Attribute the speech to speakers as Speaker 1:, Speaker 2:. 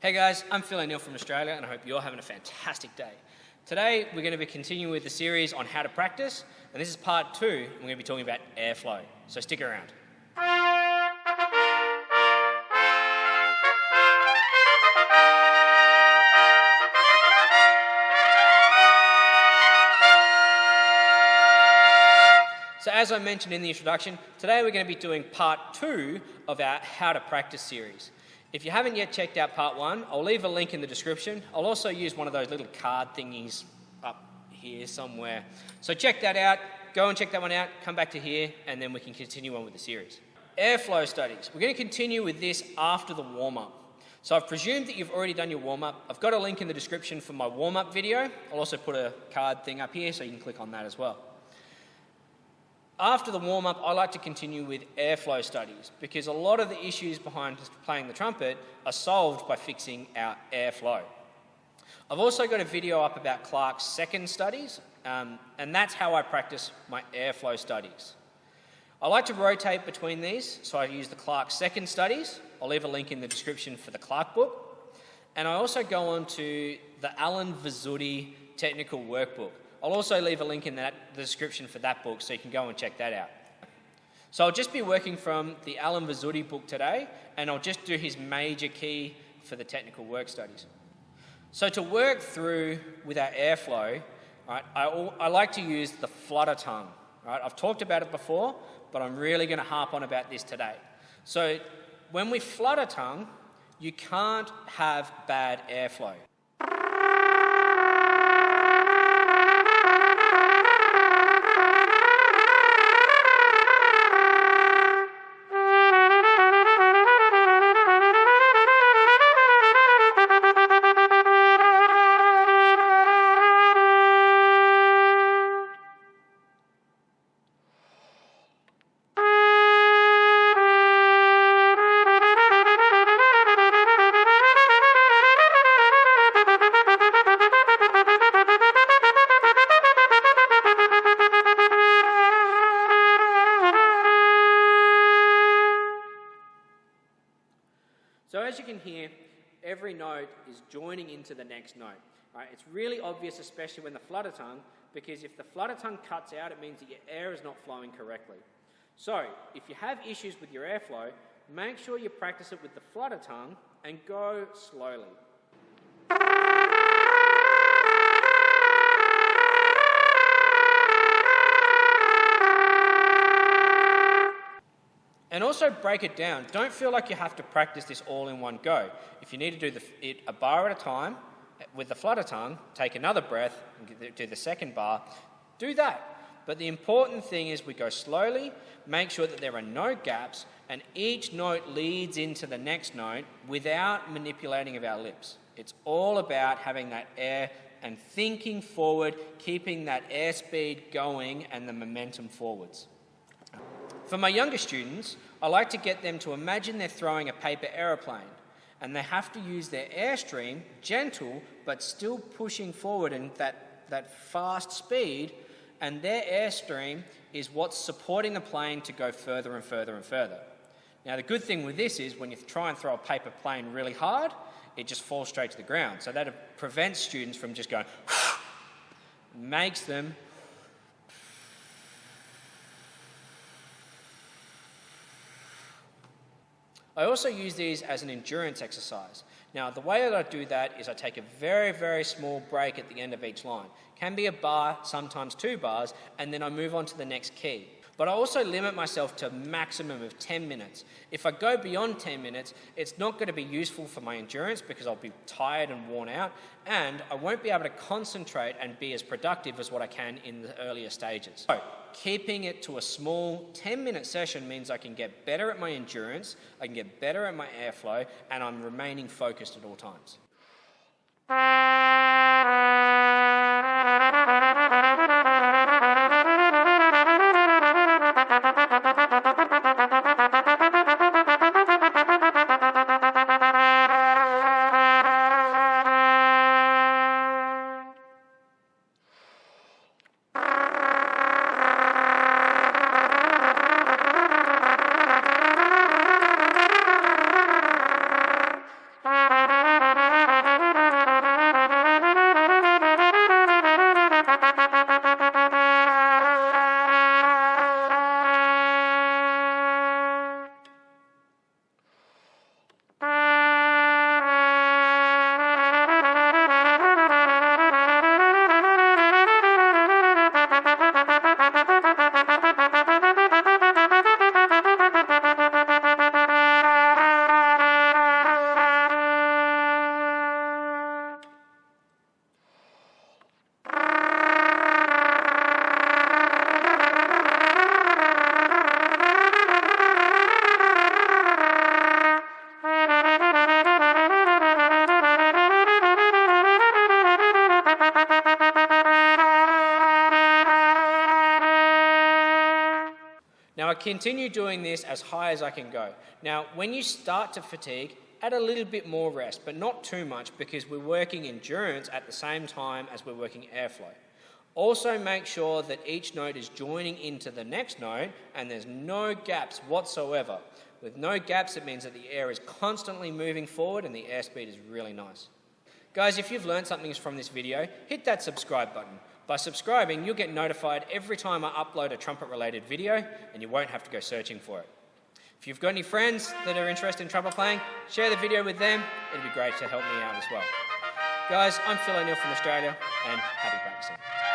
Speaker 1: Hey guys, I'm Phill from Australia and I hope you're having a fantastic day. Today we're going to be continuing with the series on how to practice, and this is part 2 and we're going to be talking about airflow, so stick around. So as I mentioned in the introduction, today we're going to be doing part 2 of our How to Practice series. If you haven't yet checked out part 1, I'll leave a link in the description. I'll also use one of those little card thingies up here somewhere. So check that out, go and check that one out, come back to here, and then we can continue on with the series. Airflow studies. We're going to continue with this after the warm-up. So I've presumed that you've already done your warm-up. I've got a link in the description for my warm-up video. I'll also put a card thing up here so you can click on that as well. After the warm-up, I like to continue with airflow studies because a lot of the issues behind playing the trumpet are solved by fixing our airflow. I've also got a video up about Clarke's second studies, and that's how I practice my airflow studies. I like to rotate between these, so I use the Clarke's second studies. I'll leave a link in the description for the Clarke book. And I also go on to the Allen Vizzutti technical workbook. I'll also leave a link in the description for that book so you can go and check that out. So I'll just be working from the Allen Vizzutti book today, and I'll just do his major key for the technical work studies. So to work through with our airflow, right, I like to use the Flutter Tongue. Right? I've talked about it before, but I'm really going to harp on about this today. So when we flutter tongue, you can't have bad airflow. So as you can hear, every note is joining into the next note. Right? It's really obvious, especially when the flutter tongue, because if the flutter tongue cuts out, it means that your air is not flowing correctly. So if you have issues with your airflow, make sure you practice it with the flutter tongue and go slowly. And also break it down. Don't feel like you have to practice this all in one go. If you need to do it a bar at a time with the flutter tongue, take another breath and do the second bar, do that. But the important thing is we go slowly, make sure that there are no gaps, and each note leads into the next note without manipulating of our lips. It's all about having that air and thinking forward, keeping that airspeed going and the momentum forwards. For my younger students, I like to get them to imagine they're throwing a paper aeroplane and they have to use their airstream, gentle, but still pushing forward in that fast speed, and their airstream is what's supporting the plane to go further and further and further. Now the good thing with this is when you try and throw a paper plane really hard, it just falls straight to the ground. So that prevents students from just going, makes them I also use these as an endurance exercise. Now, the way that I do that is I take a very, very small break at the end of each line. Can be a bar, sometimes 2 bars, and then I move on to the next key. But I also limit myself to a maximum of 10 minutes. If I go beyond 10 minutes, it's not going to be useful for my endurance because I'll be tired and worn out, and I won't be able to concentrate and be as productive as what I can in the earlier stages. So, keeping it to a small 10-minute session means I can get better at my endurance, I can get better at my airflow, and I'm remaining focused at all times. Now I continue doing this as high as I can go. Now when you start to fatigue, add a little bit more rest, but not too much because we're working endurance at the same time as we're working airflow. Also make sure that each note is joining into the next note and there's no gaps whatsoever. With no gaps, it means that the air is constantly moving forward and the airspeed is really nice. Guys, if you've learned something from this video, hit that subscribe button. By subscribing, you'll get notified every time I upload a trumpet-related video and you won't have to go searching for it. If you've got any friends that are interested in trumpet playing, share the video with them. It'd be great to help me out as well. Guys, I'm Phill from Australia and happy practicing.